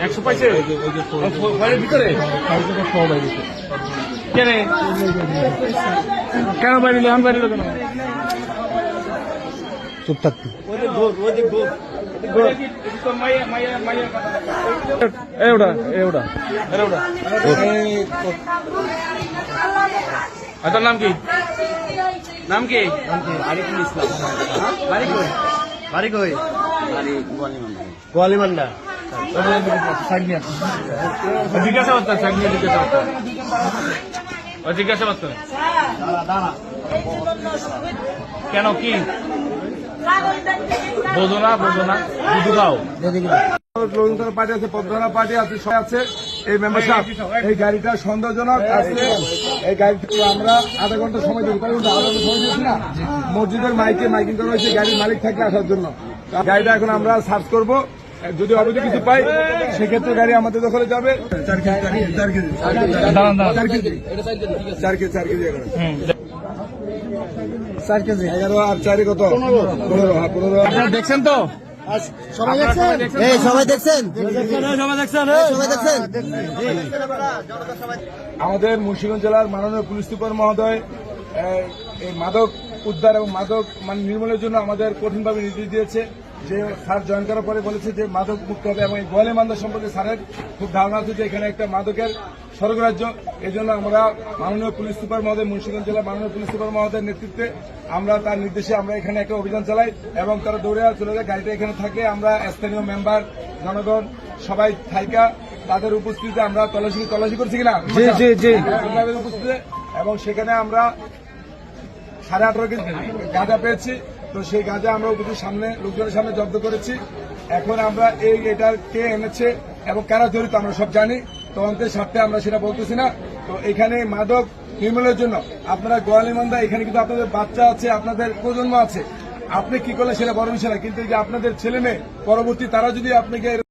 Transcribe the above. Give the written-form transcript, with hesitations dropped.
একশো পাইছে ভিতরে কেন বাইরে আমি বাইরে কেন চুপ থাকতে তোর নাম কি? নাম কি? আরিফুল ইসলাম। বাড়ি কই? গোয়ালিমান্ডা। জিজ্ঞাসাবাদ জিজ্ঞাসাবাদ করে কেন কি বোঝো না দুধু খাও। পার্টি আছে, পদ্মনা পার্টি আছে, সবাই আছে। এই মেম্বারশিপ এই গাড়িটা সন্দেহজনক আছে। এই গাড়িটি আমরা আধা ঘন্টা সময় দেবো, আধা ঘন্টা সময় দিয়েছি না। মসজিদের মাইকিং করা হয়েছে গাড়ির মালিক থাকলে আসার জন্য। গাড়িটা এখন আমরা সার্চ করবো, যদি অবৈধ কিছু পাই সেক্ষেত্রে গাড়ি আমাদের দখলে যাবে। 4 কেজি 11 আর 4 কত 15। আপনারা দেখছেন তো? সবাই দেখছেন? সবাই দেখছেন? আমাদের মুন্সিগঞ্জ জেলার মাননীয় পুলিশ সুপার মহোদয় এই মাদক উদ্ধার এবং মাদক নির্মূলের জন্য আমাদের কঠিনভাবে নির্দেশ দিয়েছে। যে স্যার জয়েন করার পরে বলেছে যে মাদক মুক্ত হবে, এবং গোয়ালে মান্দা সম্পর্কে স্যারের খুব ধারণা আছে যে এখানে একটা মাদকের স্বর্গরাজ্য। এই জন্য আমরা মাননীয় পুলিশ সুপার মহোদয়, মুন্সিগঞ্জ জেলা মাননীয় পুলিশ সুপার মহোদয়ের নেতৃত্বে আমরা তার নির্দেশে আমরা এখানে একটা অভিযান চালাই, এবং তারা দৌড়ে চলে যায়। গাড়িটা এখানে থাকে, আমরা স্থানীয় মেম্বার, জনগণ সবাই থাইকা তাদের উপস্থিতিতে আমরা তল্লাশি করছি কিনা উপস্থিতিতে, এবং সেখানে আমরা 18.5 কেজি গাঁজা পেয়েছি। তো সেই গাঁজা আমরা উপস্থিত সামনে লোকজনের সামনে জব্দ করেছি। এখন আমরা এটার কে এনেছে এবং কারা জড়িত আমরা সব জানি, তদন্তের স্বার্থে আমরা সেটা বলতেছি না। তো এখানে মাদক নির্মূলের জন্য আপনারা গোয়ালিমান্দা, এখানে কিন্তু আপনাদের বাচ্চা আছে, আপনাদের প্রজন্ম আছে, আপনি কি করলে সেটা বড় বিষয় না, কিন্তু যে আপনাদের ছেলে মেয়ে পরবর্তী তারা যদি আপনাকে